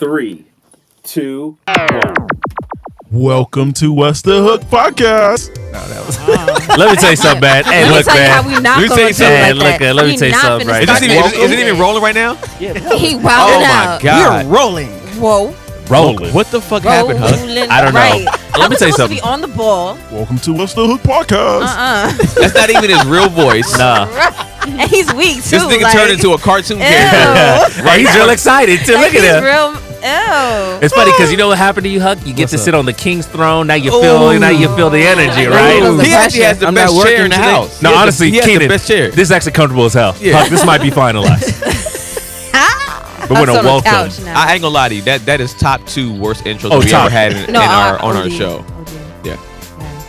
3, 2, 1. Welcome to What's the Hook Podcast. Let me tell you something, man. Hey, look, man. Let me tell you something. Let me tell you something, right? Is it even rolling right now? Yeah. Oh He wilding my out. God. We're rolling. Whoa. Rolling. What the fuck happened, Huck? I don't know. Right. Let me tell you Supposed something. to be on the ball. Welcome to What's the Hook Podcast. That's not even his real voice. Nah. And he's weak, too. This nigga turned into a cartoon Ew. character. Right, he's real excited too. Look at he's him. real. Ew. It's funny because you know what happened to you, Huck? You get to sit on the king's throne. Now you feel the energy, Ooh. right? He actually has the I'm best not chair in the working house. No, honestly, he has Keenan, the best chair. this is actually comfortable as hell. Yeah. Huck, this might be finalized. But we're Huck's gonna on the welcome. couch now. I ain't gonna lie to you. That is top 2 worst intros Oh, we top. ever had in on our OD. show. Yeah.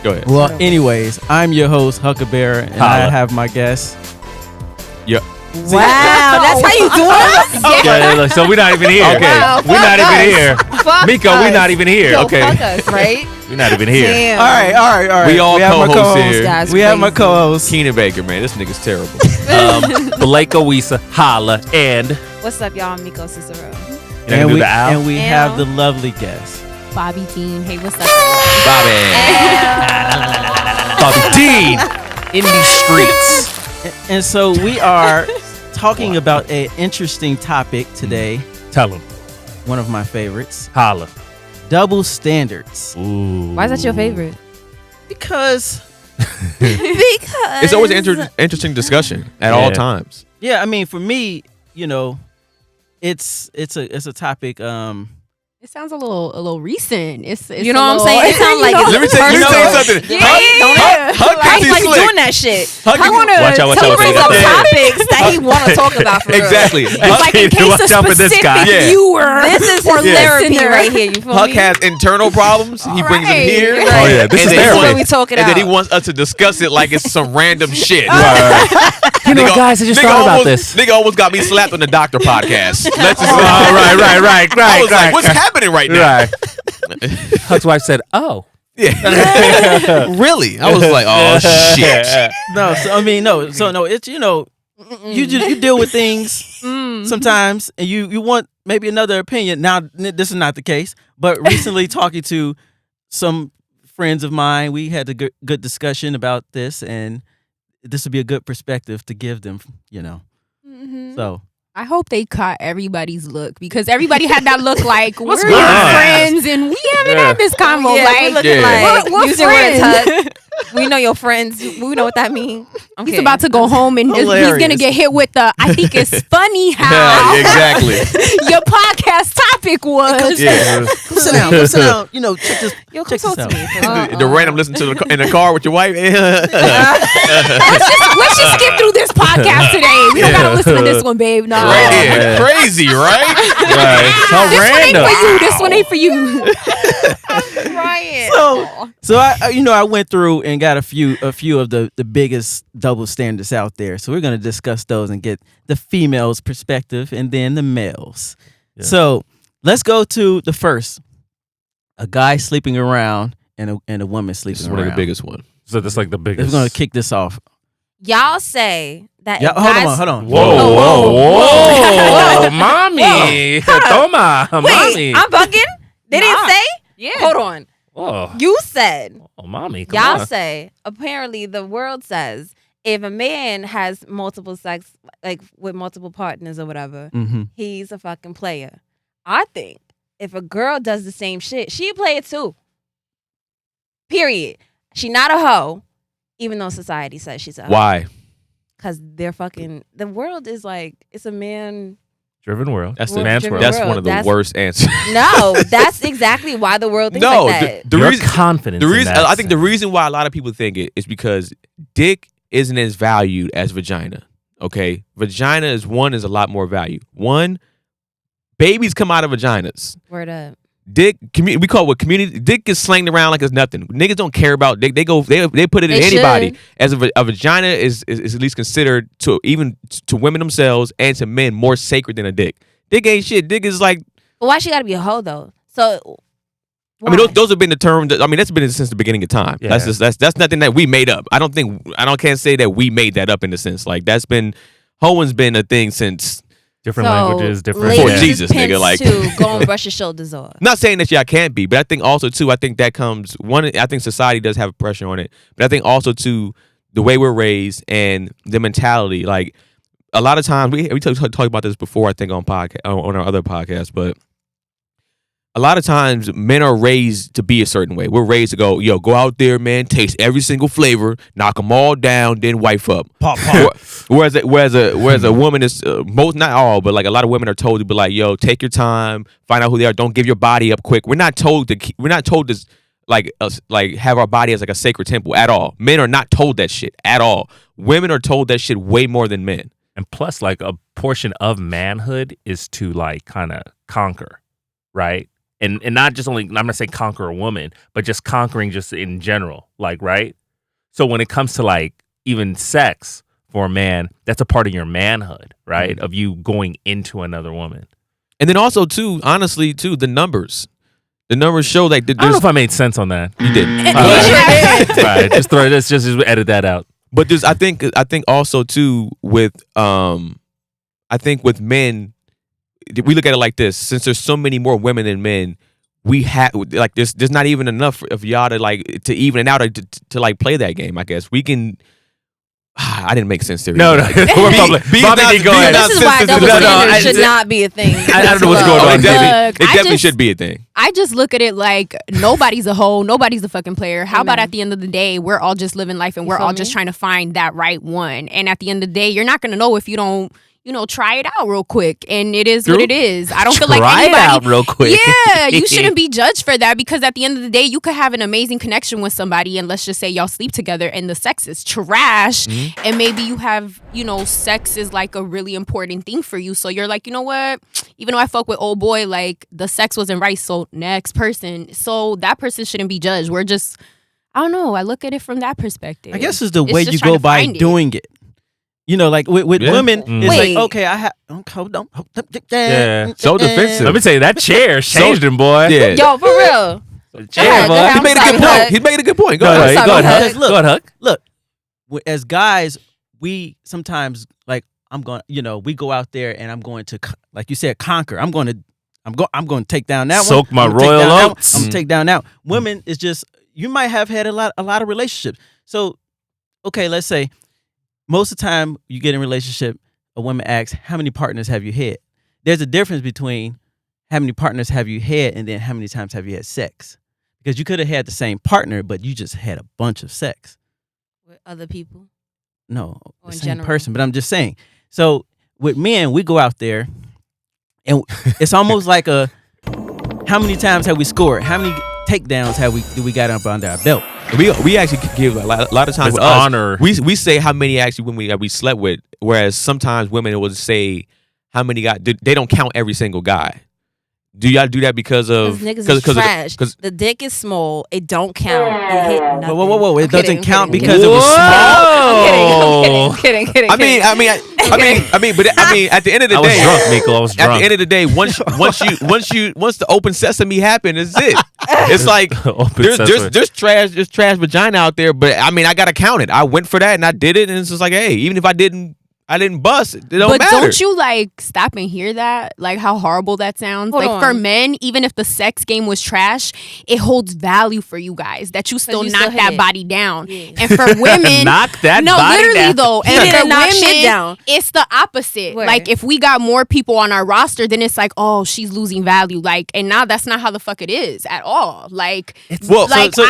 Go ahead. Well, anyways, I'm your host, Huca Bera, and I Holla. have my guest. Yeah. Wow, that's how you do it? Yeah, look, so we're not even here. Okay. Wow, We're not fuck even us. here. Fuck Miko, us. we're not even here. Yo, Okay. fuck us, right? We're not even here. Damn. All right. We all have my co-hosts co-host. here. Guys, We have my crazy. co-host. Keenan Baker, man. This nigga's terrible. Bileko Wissa, holla, and What's up, y'all? I'm Meeko Cicero. you're gonna do the owl? And we Ow. have the lovely guest. Bobby Dean. Hey, what's up? Bobby. Bobby Dean in these streets. And so we are talking about an interesting topic today, Tell him, one of my favorites, holla. double standards. Ooh. Why is that your favorite? Because, Because It's always an interesting discussion at all times. yeah, I mean, for me, you know, it's a topic. It sounds a little recent. It's You know what I'm saying? It sounds like it's Let me tell you something. Huck Right, thinks like he's he's slick. doing that shit. Huck I is- want to Watch out, watch out, bring watch up out. topics that he want to talk about for real. Exactly. It's Huck, like in case Watch a out for this guy. specific Yeah. viewer. This is or his therapy listener. right here. You feel Huck me? has internal problems. He brings them Right. here. Oh yeah, this is And then That's therapy. what we talking And about. then he wants us to discuss it like it's some random shit. You know, Nigga- guys, I just nigga thought about almost- this. Nigga almost got me slapped on the doctor podcast. Let's just Right. I was like, what's happening right now? Right. Huck's wife said, "Oh, Yeah. Really? I was like, oh shit. No, so I mean, no. So no, it's you deal with things sometimes, and you want maybe another opinion. Now, this is not the case, but recently talking to some friends of mine, we had a good discussion about this, and this would be a good perspective to give them. So I hope they caught everybody's look because everybody had that look like we're going your on? friends and we haven't had this convo. Yeah, like we looking Yeah. like We're using words, friends. Huck. We know your friends. We know what that means. He's about to go home and he's Hilarious. gonna get hit with the. I think it's funny how Yeah, exactly. your podcast topic was. Yeah. come sit down. Check this. Yo, check come this talk to out. me. The random listen to in the car with your wife. Let's just skip through this podcast today. We don't gotta listen to this one, babe. No. Right Oh, here. man. Crazy, right? right. So This random." one ain't for you. This one ain't for you. Ryan. So I went through and got a few of the biggest double standards out there. So we're gonna discuss those and get the females' perspective and then the males. Yeah. So let's go to the first: a guy sleeping around and a woman This sleeping is around. one of the biggest ones. So that's like the biggest. We're gonna kick this off. Y'all say that. Yeah, if hold guys- on. Whoa, mommy, toma, Wait, mommy. I'm bugging. They didn't say. Yeah. Hold on. Whoa, You said. mommy, come Y'all on. say. Apparently, the world says if a man has multiple sex, like with multiple partners or whatever, Mm-hmm. he's a fucking player. I think if a girl does the same shit, she a player too. Period. She not a hoe, even though society says she's a hoe. Why? Because they're fucking. The world is like it's a man. Driven world. That's the the man's driven world. That's one of the That's- worst answers. No, that's exactly why the world thinks No, like that. the Your reason confidence. the in reason that I think the sense. reason why a lot of people think it is because dick isn't as valued as vagina. Okay, vagina is a lot more value. One, babies come out of vaginas. Word up. Dick, we call it what community. Dick gets slanged around like it's nothing. Niggas don't care about dick. They put it in They anybody. should. As a vagina is at least considered to women themselves and to men more sacred than a dick. Dick ain't shit. Dick is like. But why she got to be a hoe though? So. I mean, why? those have been the term. I mean, that's been since the beginning of time. Yeah. That's nothing that we made up. I can't say that we made that up in the sense like that's been hoeing's been a thing since Different So, languages, different. ladies For is Jesus, nigga, pimps like- too. Go and brush your shoulders off. Not saying that y'all can't be, but I think also too, I think that comes one. I think society does have pressure on it, but I think also too the way we're raised and the mentality. Like a lot of times we talked about this before. I think on our other podcast, but a lot of times men are raised to be a certain way. We're raised to go, yo, go out there, man, taste every single flavor, knock them all down, then wife up. Pop, pop. Whereas a woman is most, not all, but like a lot of women are told to be like, yo, take your time, find out who they are, don't give your body up quick. We're not told to like have our body as like a sacred temple at all. Men are not told that shit at all. Women are told that shit way more than men. And plus, like a portion of manhood is to like kind of conquer, right? And not just only, I'm not saying conquer a woman, but just conquering just in general, like, right? So when it comes to like even sex for a man, that's a part of your manhood, right? Of you going into another woman. And then also too, honestly too, the numbers show like I don't know if I made sense on that. you didn't. Right, just throw it. Let's just edit that out. But there's I think also too with I think with men, we look at it like this: since there's so many more women than men, we have like there's not even enough of y'all to like to even it out to like play that game. I guess we can. I didn't make sense there. No. We're public. Bobby, go ahead. This is why double No, standards should I- not be a thing. I don't know what's going Oh, on. it definitely, Look, it I definitely just- should be a thing. I just look at it like nobody's a hoe, nobody's a fucking player. How about Amen. at the end of the day, we're all just living life and we're feel all me? just trying to find that right one. And at the end of the day, you're not gonna know if you don't, try it out real quick. And it is what it is. I don't feel like Try it anybody. out real quick. Yeah, you shouldn't be judged for that because at the end of the day, you could have an amazing connection with somebody and let's just say y'all sleep together and the sex is trash and maybe you have, sex is like a really important thing for you. So you're like, you know what? Even though I fuck with old boy, like the sex wasn't right. So next person. So that person shouldn't be judged. We're just, I don't know. I look at it from that perspective. I guess it's the It's way just you trying go to by find it. doing it. Like with Yeah. women, it's Wait. like, okay, I have. Hold on. Yeah. So defensive. Let me tell you, that chair changed him, boy. Yeah. Yo, for real. Chair, ahead, boy. go ahead. He made a I'm good sorry, point. He's making a good point. Go Go ahead. ahead, go ahead, Huck. Huck. Go ahead, Huck. Look, as guys, we sometimes like I'm going. We go out there and I'm going to, like you said, conquer. I'm going to take down that one. Soak my I'm gonna take royal down that one. oats. I'm gonna take down that one. Women is just you might have had a lot of relationships. So, okay, let's say most of the time you get in a relationship, a woman asks, "How many partners have you had?" There's a difference between how many partners have you had and then how many times have you had sex. Because you could have had the same partner, but you just had a bunch of sex. With other people. No, Or the in same general. person. But I'm just saying. So with men, we go out there, and it's almost like how many times have we scored? How many takedowns do we got up under our belt? We actually give a lot of times It's with us, honor. We say how many actually women we slept with, whereas sometimes women will say how many they don't count every single guy. Do y'all do that because of Because niggas is trash. Because The dick is small. It don't count. It hit nothing. Whoa. It I'm doesn't kidding, count I'm kidding. because it was small. I'm kidding. Kidding. I mean, at the end of the I was day, drunk, Meeko. I was at drunk. the end of the day, once the open sesame happen, is it? It's like Open sesame. there's trash vagina out there, but I mean, I gotta count it. I went for that and I did it, and it's just like, hey, even if I didn't bust, it don't But matter. don't you like stop and hear that? Like how horrible that sounds. Hold like for on. men, even if the sex game was trash, it holds value for you guys that you still you knock still that hit. body down. Yeah. And for women, Knock that no, body literally down. though. He And didn't for knock shit women, down. it's the opposite. Where? Like if we got more people on our roster, then it's like, oh, she's losing value. Like, and now that's not how the fuck it is at all. Like, Well, like so-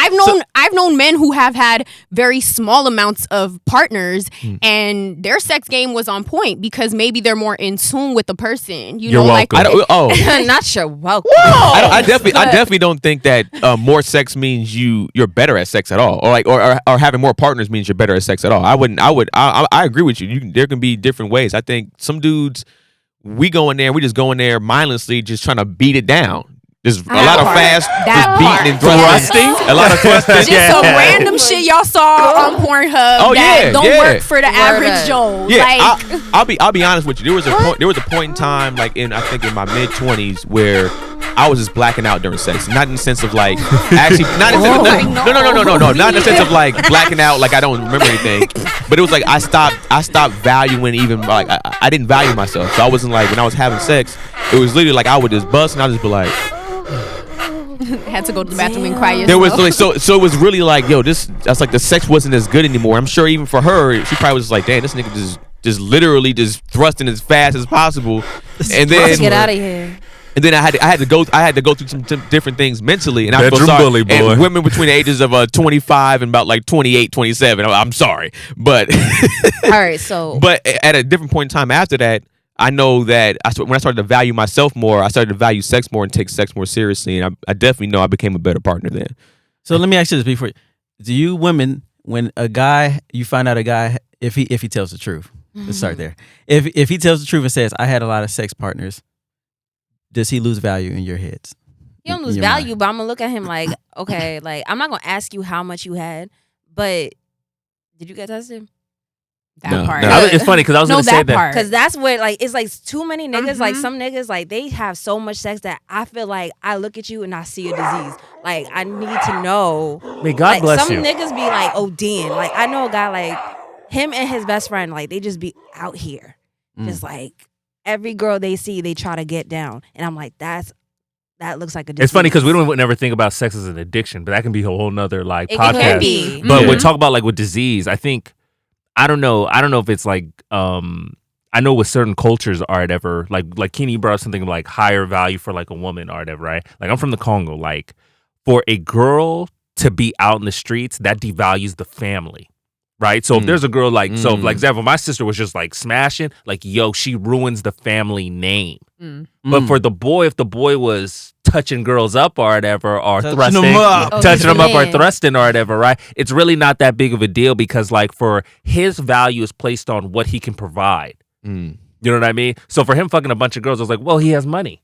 I've known men who have had very small amounts of partners, and their sex game was on point because maybe they're more in tune with the person. You You're know, like welcome. Not sure. Welcome. I definitely don't think that more sex means you're better at sex at all, or having more partners means you're better at sex at all. I agree with you. There can be different ways. I think some dudes, we just go in there mindlessly, just trying to beat it down. There's a lot of fast, That just beating and thrusting. A lot of thrusting. Just some random shit y'all saw on Pornhub that don't work for the average Joe. Yeah, Like, I'll be honest with you. There was a point in time, like I think in my mid-20s, where I was just blacking out during sex. Not in the sense of like actually, not in the sense of, no, not in the sense of like blacking out like I don't remember anything. But it was like I stopped valuing even like I didn't value myself. So I wasn't like when I was having sex, it was literally like I would just bust and I'd just be like. had to go to the bathroom and cry yourself. There was like so it was really like that's like the sex wasn't as good anymore. I'm sure even for her, she probably was just like, damn, this nigga just literally just thrusting as fast as possible, and then get out of here. And then I had to go through some different things mentally, and I feel Bedroom sorry. bully, boy. And women between the ages of 25 and about like 28, 27. I'm sorry, but All right, so but at a different point in time after that, I know that when I started to value myself more, I started to value sex more and take sex more seriously, and I definitely know I became a better partner then. So let me ask you this before: do you women, when you find out a guy, if he tells the truth, let's start there. If he tells the truth and says, I had a lot of sex partners, does he lose value in your heads? you don't lose value, but I'm gonna look at him like, okay, like I'm not gonna ask you how much you had, but did you get tested? That part. No. It's funny because I was No, going to say that that. part. Because that's what, like, it's like too many niggas. Like, Mhm. some niggas, like, they have so much sex that I feel like I look at you and I see a disease. Like, I need to know. May God Like, bless some you. niggas be like, oh, damn. Like, I know a guy, like, him and his best friend, like, they just be out here. Just like, every girl they see, they try to get down. And I'm like, that looks like a disease. It's funny because we don't never think about sex as an addiction, but that can be a whole nother like It podcast. can be. But we talk about like with disease, I think I don't know if it's like I know with certain cultures or whatever, like Keenan, you brought up something like higher value for like a woman or whatever, right? Like I'm from the Congo, like for a girl to be out in the streets, that devalues the family. Right. So if there's a girl like so like example, my sister was just like smashing, like, yo, she ruins the family name. But for the boy, if the boy was touching girls up or whatever, or Touching them up. touching them up or man. thrusting or whatever, right? It's really not that big of a deal because like for his value is placed on what he can provide. You know what I mean? So for him fucking a bunch of girls, I was like, well, he has money.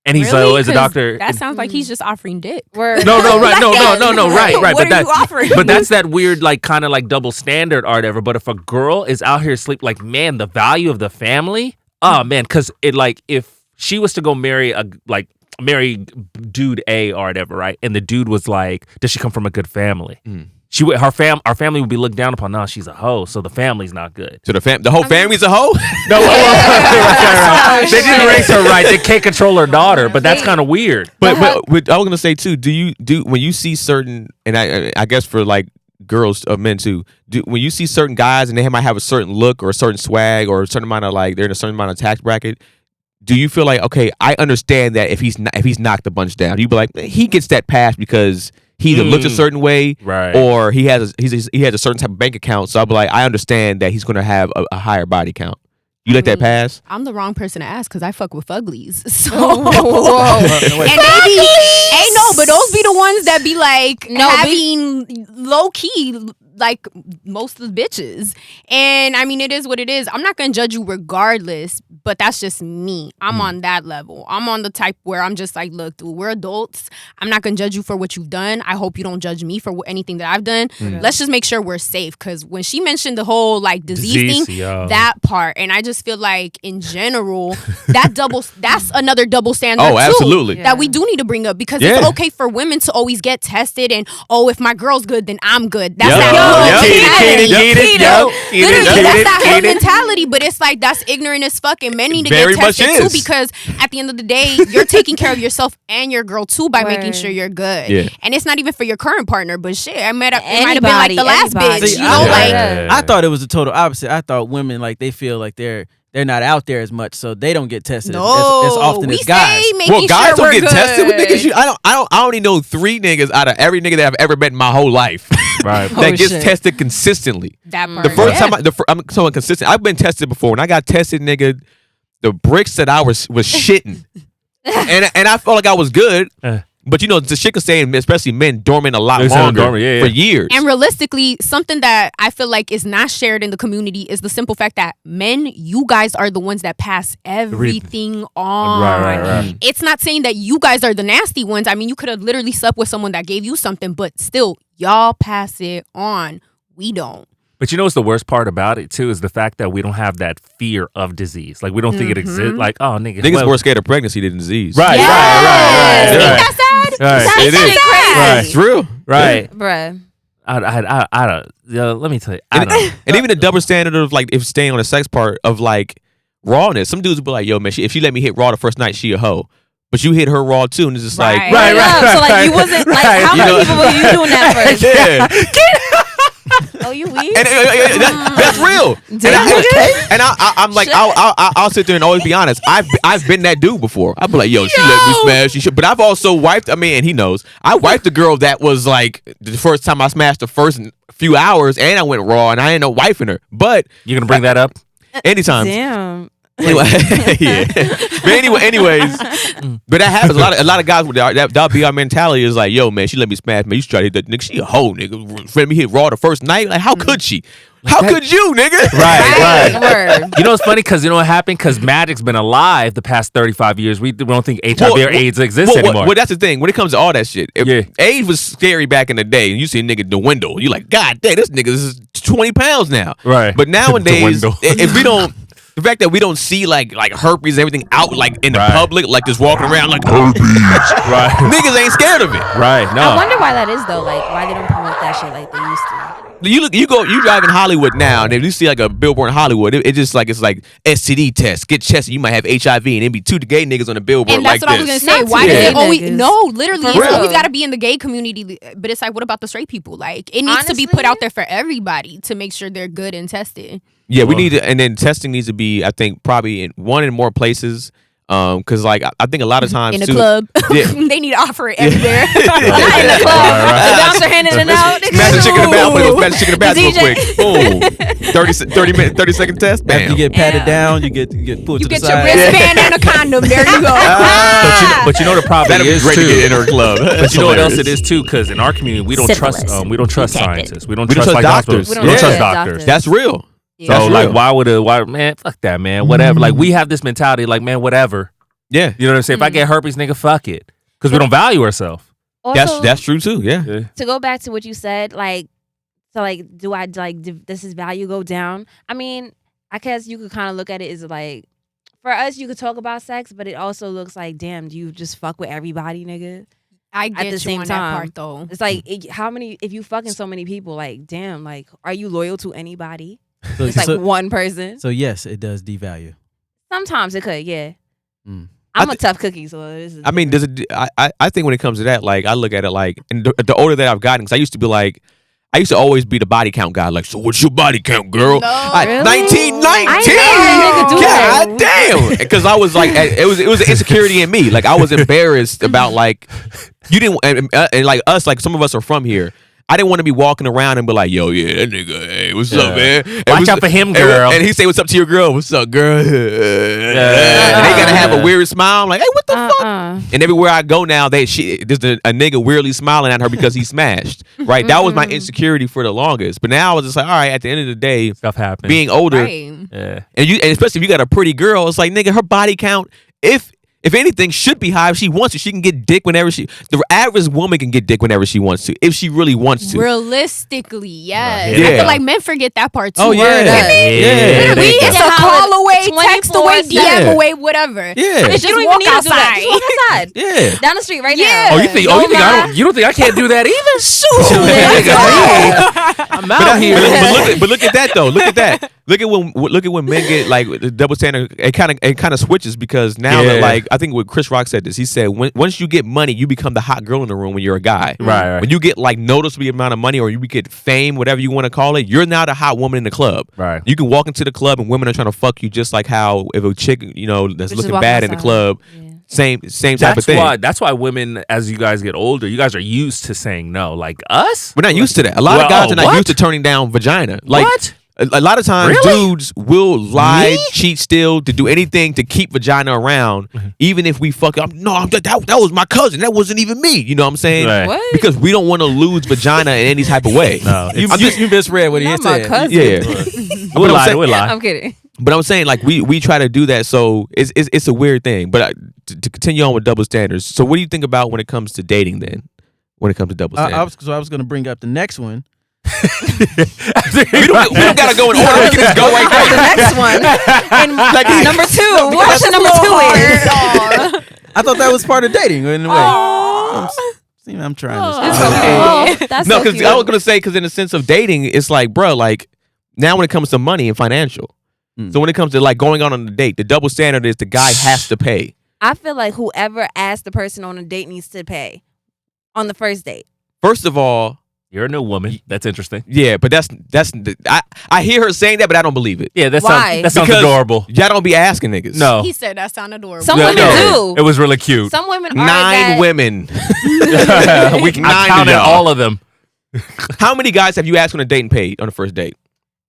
And he's Really? as a 'Cause doctor. That sounds like he's just offering dick. No, right, no, right. What But are you offering? but that's that weird, like, kind of like double standard or whatever. But if a girl is out here sleep, like, man, the value of the family, oh man, because it like if she was to go marry dude A or whatever, right? And the dude was like, does she come from a good family? Our family would be looked down upon. No, she's a hoe, so the family's not good. So the whole family's a hoe. No, they didn't raise her right. They can't control her daughter, but that's kind of weird. But I was gonna say too. Do you when you see certain, and I guess for like girls, men too. When you see certain guys and they might have a certain look or a certain swag or a certain amount of like they're in a certain amount of tax bracket, do you feel like, okay, I understand that if he's knocked a bunch down, you be like, he gets that pass because he either looks a certain way, Right. or he has a certain type of bank account. So I'll be like, I understand that he's gonna have a higher body count. You let that pass? I'm the wrong person to ask because I fuck with uglies. So Whoa. and they be ain't no, but those be the ones that be like No, having low key like most of the bitches. And I mean, it is what it is. I'm not gonna judge you regardless, but that's just me. I'm on that level. I'm on the type where I'm just like, look, dude, we're adults. I'm not gonna judge you for what you've done. I hope you don't judge me for anything that I've done. Let's just make sure we're safe. Because when she mentioned the whole like disease thing, yo. that part, and I just feel like in general, that's another double standard Oh, too, absolutely. that we do need to bring up because Yeah. it's okay for women to always get tested and if my girl's good, then I'm good. That's Yep. that Yep. Literally, that's that whole mentality, but it's like that's ignorant as fuck, and men need to Very get much tested too is. because at the end of the day, you're taking care of yourself and your girl too by making Word. sure you're good. Yeah. And it's not even for your current partner, but shit, it might have been like Anybody, the last anybody. bitch, See, you know, I- like I thought it was the total opposite. I thought women like they feel like they're not out there as much, so they don't get tested as often we as guys. say making Well, guys sure don't we're get good. tested with niggas. I only know 3 niggas out of every nigga that I've ever met in my whole life Right. that gets shit. tested consistently. That part. The first Yeah. time I'm someone consistent. I've been tested before. When I got tested, nigga, the bricks that I was shitting, and I felt like I was good. But the shit could stay, especially men, dormant a lot They stay longer dormant, for years. And realistically, something that I feel like is not shared in the community is the simple fact that men, you guys are the ones that pass everything on. Right. It's not saying that you guys are the nasty ones. I mean, you could have literally slept with someone that gave you something, but still, y'all pass it on. We don't. But you know what's the worst part about it too is the fact that we don't have that fear of disease. Like we don't think it exists. Like Niggas more scared of pregnancy than disease. Right. Ain't that sad? Right. That's It is. crazy. Right. It's real. Right. Bruh. I don't. Let me tell you. I don't. And even the double standard of like if staying on the sex part of like rawness. Some dudes will be like, yo man, if she let me hit raw the first night, she a hoe. But you hit her raw too, and it's just like So like you wasn't like how many people were you doing that first? Yeah. Oh, you weak? And that's real. And I'm like, I'll sit there and always be honest. I've been that dude before. I'll be like, yo, she let me smash. She should. But I've also wiped. I mean, and he knows. I wiped a girl that was like the first time I smashed the first few hours, and I went raw, and I ended up wifing her. But You gonna bring that up? anytime. Damn. Anyway, yeah. But anyways, but that happens. A lot of guys with that'll be our mentality is like, yo, man, she let me smash, man. You should try to hit that nigga. She a hoe, nigga. Let me hit raw the first night. Like, how could she? How could you, nigga? Right. Word. You know what's funny? Because you know what happened? Because Magic's been alive the past 35 years. We don't think HIV or AIDS exists anymore. Well, that's the thing. When it comes to all that shit, AIDS was scary back in the day, and you see a nigga dwindle. You like, God damn, this nigga is 20 pounds now. Right. But nowadays, Dwindle. if we don't. The fact that we don't see like herpes and everything out like in the public, like just walking around like herpes, Right. niggas ain't scared of it. Right. No. I wonder why that is though. Like why they don't promote that shit like they used to. You drive in Hollywood now, and if you see like a billboard in Hollywood, it's just like STD test, get tested, you might have HIV, and it'd be two gay niggas on the billboard And that's like what I was this. gonna say. Not Why two does gay it always niggas. literally For it's real. always gotta be in the gay community, but it's like what about the straight people? Like it needs to be Honestly? put out there for everybody to make sure they're good and tested. Yeah, we need to, and then testing needs to be, I think, probably in more places. Because like I think a lot of times In the too, club. Yeah. They need to offer it everywhere. Not in the club. The bouncer handing it out. Smash the chicken in the bathroom. Smash the chicken in the bathroom real DJ. quick. Boom. 30 second test. Bam. After you get patted down, you get pulled You to the get your side. wristband and a condom. There you go. But you know the problem That'd be is great to too. get in our club. But you know what else it is too? Because in our community, we don't trust scientists. We don't trust like doctors. hospitals. We We don't don't trust trust doctors. That's real. So That's like, real. why man? Fuck that, man. Whatever. Like we have this mentality, like man, whatever. Yeah. You know what I'm saying? If I get herpes, nigga, fuck it. Because we don't value ourselves. Also, That's true too. Yeah. to go back to what you said, like, so like, does his value go down? I mean, I guess you could kind of look at it as like, for us, you could talk about sex, but it also looks like, damn, do you just fuck with everybody, nigga? I get the you same on time. that part though. It's like, if you fucking so many people, like, damn, like, are you loyal to anybody? So, It's like so, one person. so yes, it does devalue. Sometimes it could, yeah. Mm. I'm a tough cookie, so this is. I mean, I think when it comes to that, like I look at it like, and the older that I've gotten, because I used to always be the body count guy. Like, so what's your body count, girl? No. Really? 19. I ain't know a nigga do that. God damn. Because I was like, it was an insecurity in me. Like I was embarrassed about like, you didn't, and like us, like some of us are from here. I didn't want to be walking around and be like, yo, yeah, that nigga, hey, what's up, man? And Watch out for him, girl. And he say, what's up to your girl? What's up, girl? And they gotta have a weird smile. I'm like, hey, what the fuck? And everywhere I go now, there's a nigga weirdly smiling at her because he smashed. Right? That was my insecurity for the longest. But now I was just like, all right, at the end of the day, Stuff happens. being older, Right. Yeah. and especially if you got a pretty girl, it's like, nigga, her body count, if anything, should be high. If she wants to, she can get dick whenever the average woman can get dick whenever she wants to, if she really wants to. Realistically, yes. Yeah. I feel like men forget that part too. Oh, yeah. Word up. Yeah. Literally, it's a call away, text away, 24/7. DM away, whatever. Yeah. It's You just don't even walk need to do that. outside. Just walk outside. Yeah. Down the street right Yeah. now. Oh, you think you don't think I can't do that either? I'm out here. But look at that though. Look at that. Look at when men get like the double standard. It kind of switches because now that like I think what Chris Rock said this. He said once you get money, you become the hot girl in the room when you're a guy. Right. When you get like noticeable amount of money or you get fame, whatever you want to call it, you're now the hot woman in the club. Right. You can walk into the club and women are trying to fuck you just like how if a chick that's Just looking walking bad in the outside. club. Yeah. Same type of thing. That's why women, as you guys get older, you guys are used to saying no. Like us, We're not used to that. A lot of guys are not what? used to turning down vagina. Like, What? A lot of times, dudes will lie, cheat, steal, to do anything to keep vagina around, even if we fuck up. No, that was my cousin. That wasn't even me. You know what I'm saying? Right. What? Because we don't want to lose vagina in any type of way. No, You misread what he Not my said. cousin. Yeah. We'll I'm lie. saying- We'll lie. I'm kidding. But I'm saying, like, we try to do that, so it's a weird thing. But to continue on with double standards, so what do you think about when it comes to dating then? When it comes to double standards? I was going to bring up the next one. we don't gotta go in order. We can just go right The there. next one. And number 2. What option number 2 is? I thought that was part of dating in a way. I'm trying to. It's okay. Oh, that's No, so because cute. I was gonna say, because in the sense of dating, it's like, bro, like now when it comes to money and financial. So when it comes to like going on a date, the double standard is the guy has to pay. I feel like whoever asked the person on a date needs to pay on the first date. First of all, You're a new woman. That's interesting. yeah, but I hear her saying that, but I don't believe it. Yeah, Why? that sounds Because adorable. Y'all don't be asking niggas. No. He said that sounded adorable. Some Yeah, women no. do. It was really cute. Some women are 9 that, women. I Nine counted of y'all. all of them. How many guys have you asked on a date and paid on the first date?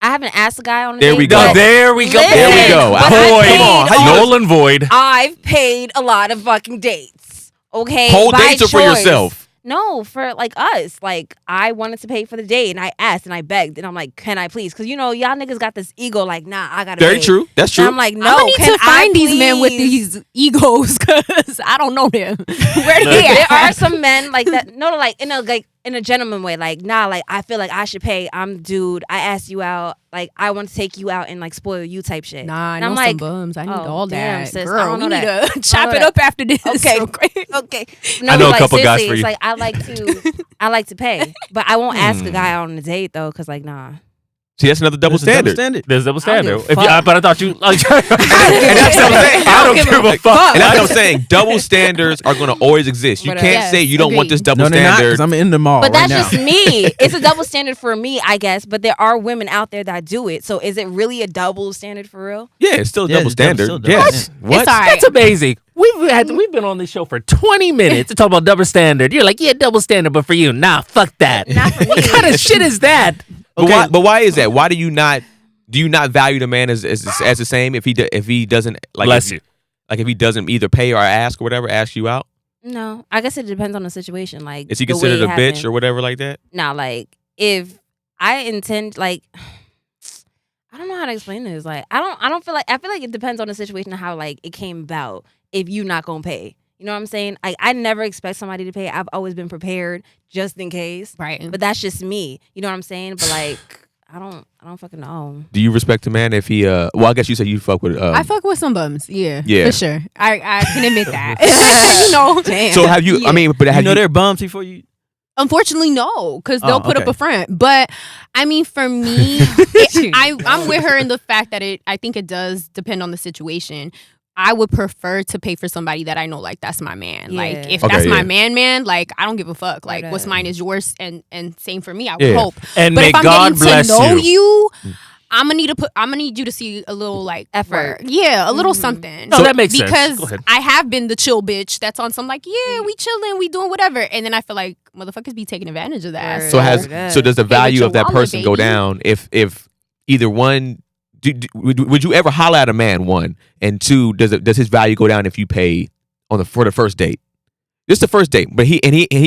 I haven't asked a guy on a There date. we go. but There we go. Listen, There we go. but Void. I've paid Come on. How you Null and void. I've paid a lot of fucking dates. Okay. Whole by dates or for choice. yourself? No, for like us. Like I wanted to pay for the date and I asked and I begged and I'm like, can I please? Because you know y'all niggas got this ego. Like, nah, I gotta. Very pay. true. That's And true. I'm like, no. I'm gonna need can to find I these men with please? these egos because I don't know them. Where they There are at? some men like that. No, like in a gentleman way. Like, nah, like I feel like I should pay. I'm dude. I asked you out. Like I want to take you out and like spoil you type shit. Nah, I And know I'm some like, bums. I need oh, all damn, that. sis, I Girl, don't we know need that. to chop know it that. up after this. Okay. real quick. Okay. I know a like, couple guys seriously, for you. It's like I like to pay, but I won't ask a guy out on a date though, cause like nah. See, that's another double standard. There's double I don't standard. give a If you, fuck. but I thought you. Like, And that's what I'm saying. I don't give a fuck. And that's what I'm saying. Double standards are going to always exist. You But, can't yes, say you don't want this double No, they're not, standard. because I'm in the mall But right that's now. just me. It's a double standard for me, I guess. But there are women out there that do it. So is it really a double standard for real? Yeah, it's still a Yeah, double it's double- standard. still double Yes. standard. What? It's all right. That's amazing. We've been on this show for 20 minutes to talk about double standard. You're like, yeah, double standard, but for you, nah, fuck that. Not for me. What kind of shit is that? But why is that? Why do you not value the man as the same if he doesn't like Bless you. like if he doesn't either pay or ask or whatever, ask you out? No, I guess it depends on the situation. Like, Is he the way considered it a bitch happened. or whatever like that? Nah, like if I intend, like, I don't know how to explain this. Like, I don't feel like it depends on the situation and how like it came about. If you not gonna pay, you know what I'm saying? I never expect somebody to pay. I've always been prepared just in case. Right. But that's just me. You know what I'm saying? But like, I don't fucking know. Do you respect a man if he well, I guess you said you fuck with I fuck with some bums. Yeah. Yeah. For sure. I can admit that. you know. Damn. So have you Yeah. I mean, but You have know you they're bums before you. Unfortunately, no, because Oh, they'll put up okay. a front. But I mean, for me, I'm with her in the fact that I think it does depend on the situation. I would prefer to pay for somebody that I know, like that's my man. Yeah. Like if Okay, that's yeah. my man, like I don't give a fuck. Like Right. what's mine is yours, and same for me. I would Yeah. hope. And But may if I'm God getting bless to know you. I'm gonna need you to see a little like Effort. work. Yeah, a little Mhm. something. No, that makes sense. Because Go ahead. I have been the chill bitch that's on some like, yeah, we chilling, we doing whatever, and then I feel like motherfuckers be taking advantage of that. Word. so does the with value your of that wallet, person go baby. down if either one would you ever holler at a man, one, and two, does his value go down if you pay for the first date? Just the first date, but he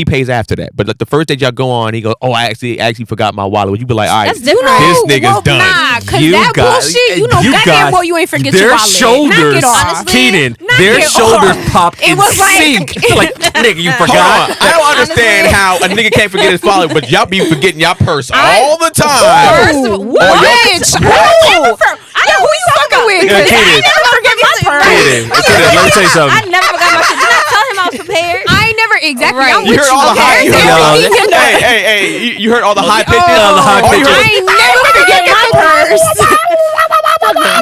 pays after that. But like the first date y'all go on, he goes, "Oh, I actually forgot my wallet." Would you be like, "All right, That's different. this nigga's done." Nah, cause You that got- bullshit, you goddamn got- well, you ain't forget Their your wallet. Knock shoulders, it off. Keenan, Knock their it shoulders off. popped It in was like- sync. Like, nigga, you Hold forgot. on. I don't understand how a nigga can't forget his wallet, but y'all be forgetting y'all purse all the time. First of all, What? Who you fucking with? Yeah, 'Cause I Keenan. ain't never forget my purse. Keenan, let me tell you I something. never forgot my shit. Did I tell him I was prepared? I ain't never exactly. Right. I'm You with heard you. all the high. You heard all Yeah. the, hey, you heard all the high pitches. All the high All you pitches. heard- I ain't never forget my purse.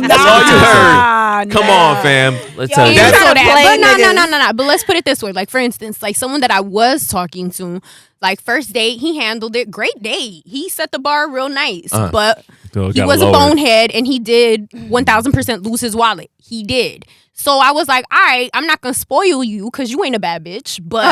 That's all you heard. Come Nah. on, fam. Let's Yo, tell you you Yeah, that. trying so to that. play But niggas. no. But let's put it this way. Like, for instance, like someone that I was talking to, like first date, he handled it. Great date. He set the bar real nice. But So he gotta was a lower it. bonehead and he did 1,000% lose his wallet. He did. So I was like, all right, I'm not gonna spoil you because you ain't a bad bitch, but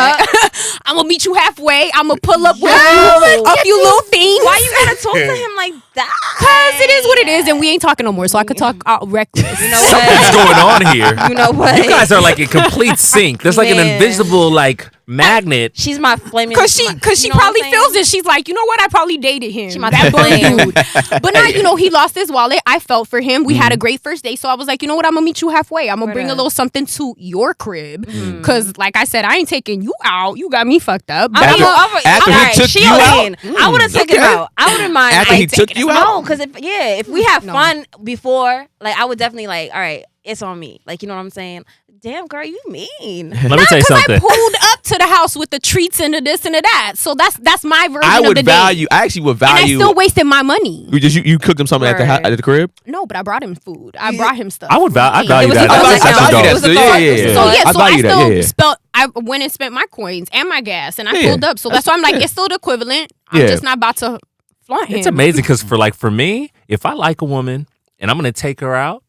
I'm gonna meet you halfway. I'm gonna pull up with a few little things. Why you gotta talk to him like that? Because it is what it is, and we ain't talking no more. So I could talk reckless. You know What's what? going on here? You know what? You guys are like in complete sync. There's like an Man. invisible like magnet. She's my flaming. Cause she you know what probably I'm feels saying? it. She's like, you know what? I probably dated him. She my That type of bum flame. dude. But now, you know, he lost his wallet. I felt for him. We had a great first date. So I was like, you know what? I'm gonna meet you halfway. I'm gonna Word bring a up. little something to your crib. Cause like I said, I ain't taking you out. You got me fucked up. But I mean, After he took you out? I would have taken him out. I wouldn't mind. After like, he took you out? No, because if we have fun before, like I would definitely like, all right, it's on me. Like, you know what I'm saying? Damn, girl, you mean. Let me tell you Because something. I pulled up to the house with the treats and the this and the that. So that's my version I of would the value. date. I actually would And I value. still wasted my money. You cooked him something at Word. at the crib. No, but I brought him food. I brought him stuff. I would I value was that. a thought. That's I That's value a that thought. still. It was a Yeah, thought. yeah, yeah. So yeah, so I value that. still Yeah, yeah. spelt. I went and spent my coins and my gas, and I Yeah. pulled up. So that's why I'm like, it's still the equivalent. I'm Yeah. just not about to flaunt him. It's amazing because for me, if I like a woman and I'm gonna take her out,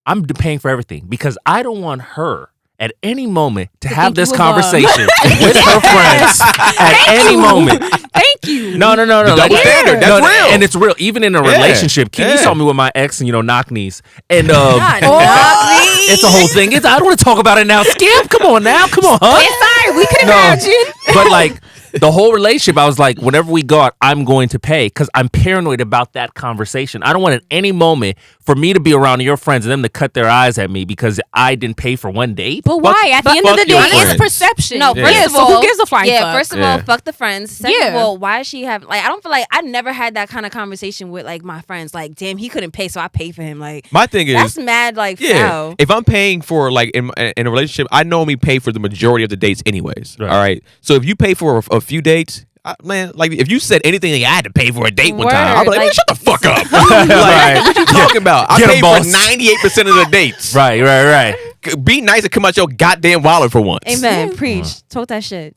I'm paying for everything because I don't want her at any moment to have think this you a bum. conversation with her friends at any moment. Thank you. No. The double standard. That's real. And it's real. Even in a Yeah. relationship, Kim, you Yeah. saw me with my ex and knock knees. And it's a whole thing. I don't want to talk about it now. Skip, come on now. Come on, huh? It's fine. We can No. imagine. But like the whole relationship, I was like, whenever we go out, I'm going to pay because I'm paranoid about that conversation. I don't want at any moment for me to be around your friends and them to cut their eyes at me because I didn't pay for one date. But why? At the end of fuck the your day, it's friends. perception. No, Yeah. first Yeah, of so all, who gives a flying fuck? First of all, Yeah. fuck the friends. Second of Yeah. all, why is she have like? I don't feel like I never had that kind of conversation with like my friends. Like, damn, he couldn't pay, so I pay for him. Like, My thing is, that's mad. Like, yeah. foul. If I'm paying for like in a relationship, I normally pay for the majority of the dates anyways. Right. All right. So if you pay for a few dates, man, like if you said anything like I had to pay for a date one time, I'll be like, man, Like- shut the fuck up. Right. Like, what you talking about? I Get 'em, pay for boss. 98% of the dates. Right. Be nice and come out your goddamn wallet for once. Amen. Preach. Talk that shit.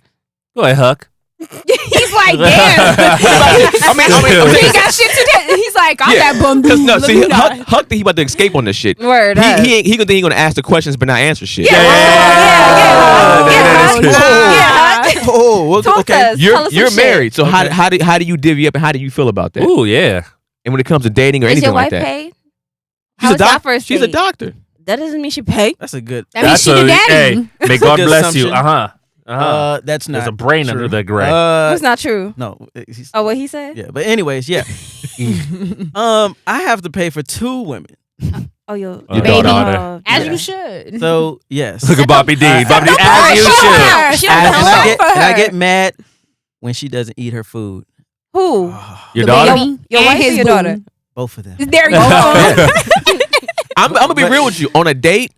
Go ahead, Huck. He's like, damn. I mean, He got shit to do. He's like, I'm that bum dude. Because no, Let see, me not. Huck think he about to escape on this shit. Word up. He gonna think he gonna ask the questions but not answer shit. Yeah. Talk to okay. us. Tell us some You're shit. married, so how do you divvy up and how do you feel about that? Ooh, yeah. And when it comes to dating or Is anything your like wife that, paid? she's How a was y'all doctor. first She's a date? doctor. That doesn't mean she paid. That's a good. That means she the daddy. Hey, may God Good bless you. assumption. There's That's not. a brain true. under the gray. That's not true. No. Oh, what he said? Yeah, but anyways, yeah. I have to pay for 2 women. Oh, your Your Baby. daughter. As Yeah. you should. So yes. Look at Bobby D. Bobby D. As you She should. don't count. She don't And count. I get, For and I her. get mad when she doesn't eat her food. Who? Your The daughter. baby Your and wife or his your boo. daughter? Both of them. There you go. I'm gonna be real with you. On a date,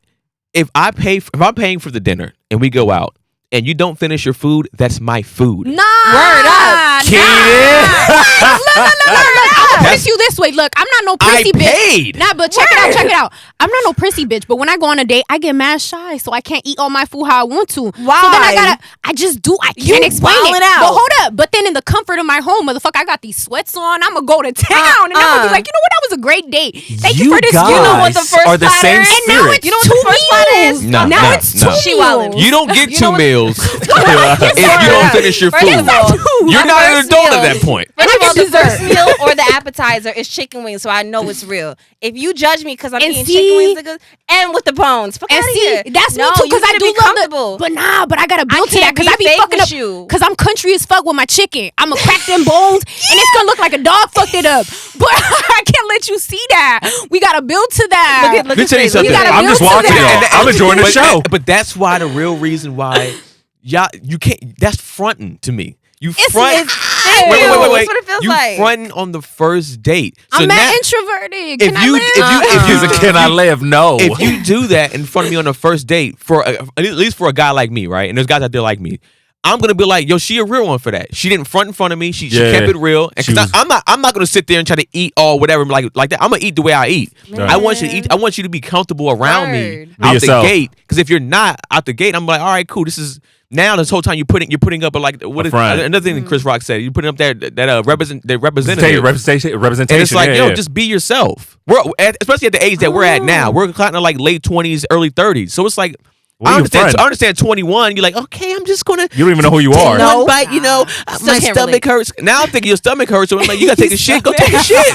if I'm paying for the dinner and we go out and you don't finish your food, that's my food. Nah. Word up. Keenan. Look, I'm gonna put you this way. Look, I'm not no I prissy bitch. paid. Nah, but check it out. I'm not no prissy bitch, but when I go on a date, I get mad shy, so I can't eat all my food how I want to. Why? So then I just do. I You can't explain it. wildin' out. But hold up. But then in the comfort of my home, motherfucker, I got these sweats on. I'm gonna go to town, and I'm gonna be like, you know what? That was a great date. Thank you for this. guys You know what the first are the platter same is? And now spirit. it's You know what two the first platter meals. is? No, now no, it's no. two She wildin'. meals. You don't get You 2 know what- meals if you don't finish your First food. of all, You're my not an first adult meal- at that point. First And of I all, get the first dessert. meal or the appetizer is chicken wings, so I know it's real. If you judge me because I'm And eating see- chicken wings and with the bones, fuck And outta see, here. that's no, me too, you because I gotta do be love comfortable. But I gotta build to that can't because I be be fake fucking with up. you. Because I'm country as fuck with my chicken. I'ma crack them bones, and it's gonna look like a dog fucked it up. But I can't let you see that. We gotta build to that. Look at Let me tell you Fraser. something. We gotta I'm just build to watching that. y'all. I'm enjoying the But- show. But that's why the real reason why you can't. That's fronting to me. You It's- front. it's- wait. That's what it feels You like. fronting on the first date. So I'm now, not introverted. if Can you- I live? if you- He's a can I live? No. if you do that in front of me on the first date, at least for a guy like me, right? And there's guys out there like me. I'm gonna be like, yo, she a real one for that. She didn't front in front of me. She kept it real. And She was- I'm not gonna sit there and try to eat all whatever like that. I'm gonna eat the way I eat. Man. I want you to eat. I want you to be comfortable around me Word. Be out yourself. the gate. Because if you're not out the gate, I'm like, all right, cool. This is now this whole time you're putting up what is front. another thing that Chris Rock said. You're putting up that representative. Representation. And it's like, yo, just be yourself. Especially at the age that we're at now. We're kind of like late 20s, early 30s. So it's like, Where I you understand. from? I understand. 21. You're like, okay, I'm just gonna. You don't even know who you take are. one bite, Still my can't stomach relate. hurts. Now I'm thinking your stomach hurts. So I'm like, you gotta take a shit. Go take a shit.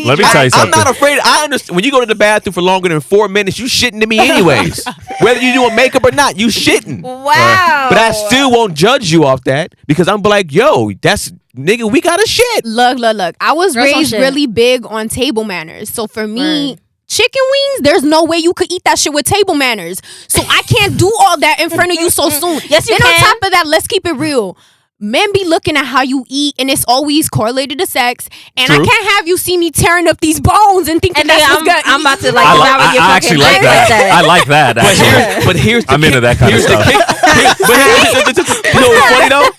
Let me tell you I'm something. not afraid. I understand when you go to the bathroom for longer than 4 minutes, you shitting to me anyways. Whether you doing makeup or not, you shitting. Wow. But I still won't judge you off that because I'm like, yo, that's nigga, we got a shit. Look. I was Girls don't raised shit. really big on table manners. So for me, Word. chicken wings, there's no way you could eat that shit with table manners. So I can't do all that in front of you so soon. Yes, you then can. on top of that, let's keep it real. Men be looking at how you eat, and it's always correlated to sex. And True. I can't have you see me tearing up these bones and thinking And then that's what's good. I'm about to like I, devour your I fucking actually like brain that. I like that. Actually. But here's the I'm kick. into that kind of Here's the stuff. kick. You know what's funny though?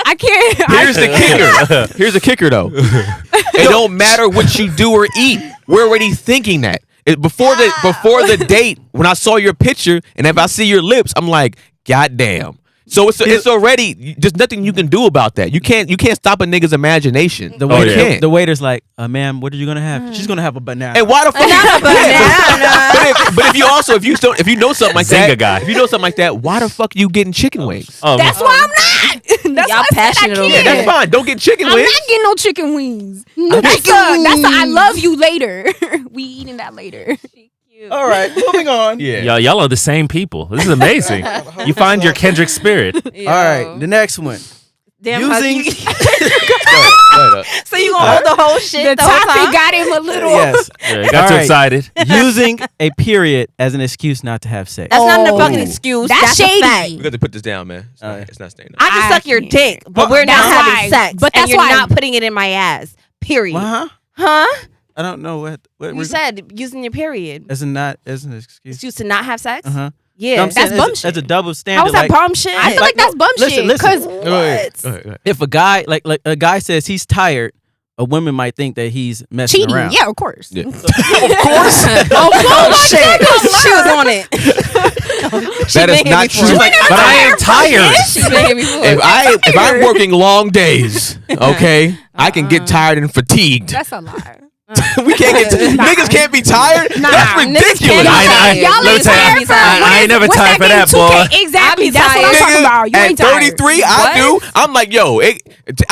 I can't. Here's the kicker. Here's the kicker though. It don't matter what you do or eat. We're already thinking that. Before the date, when I saw your picture and if I see your lips, I'm like, God damn. So it's already there's nothing you can do about that. You can't stop a nigga's imagination. The You waiter, can't. the waiter's like, ma'am, what are you gonna have? She's gonna have a banana. And why the fuck? Banana. But if you also if you know something like Zynga that, guy. if you know something like that, why the fuck you getting chicken wings? That's why I'm not. That's Y'all why I said passionate I over Yeah, can't. that's fine. Don't get chicken I'm wings. not getting no chicken wings. That's a I love you later. We eating that later. All right, moving on. Yeah. Y'all are the same people. This is amazing. You find your kindred spirit. All right, the next one. Damn, Using so you gonna hold the whole shit The the whole topic time? got him a little. yes, Yeah, you got All too right. excited. using a period as an excuse not to have sex. That's not Oh. a fucking excuse. That's a shady. fact. We got to put this down, man. It's not staying up. I can suck your can't. dick, but we're not That's having why. sex. But and that's you're why. not putting it in my ass. Period. Huh? Huh? I don't know what You we're said using your period. as an excuse. Excuse to not have sex? Uh-huh. Yeah. No, I'm saying That's bum that's shit. a double standard. How is that like, bum shit? I feel like Like, that's bum listen, shit. listen. Because Go ahead. if a guy like a guy says he's tired, a woman might think that he's messing cheating, around. yeah, of course. Yeah. oh, shit. She was on it. That is not true. But I am tired. She been here before. If I'm working long days, okay, I can get tired and fatigued. That's a lie. We can't get niggas can't be tired. That's niggas ridiculous. can't be tired. Y'all let me ain't tell tired you, for I ain't never what's tired for that, game, 2K? boy. Exactly. I be That's what I'm tired. talking about. You At ain't tired. 33, I do. I'm like, yo, I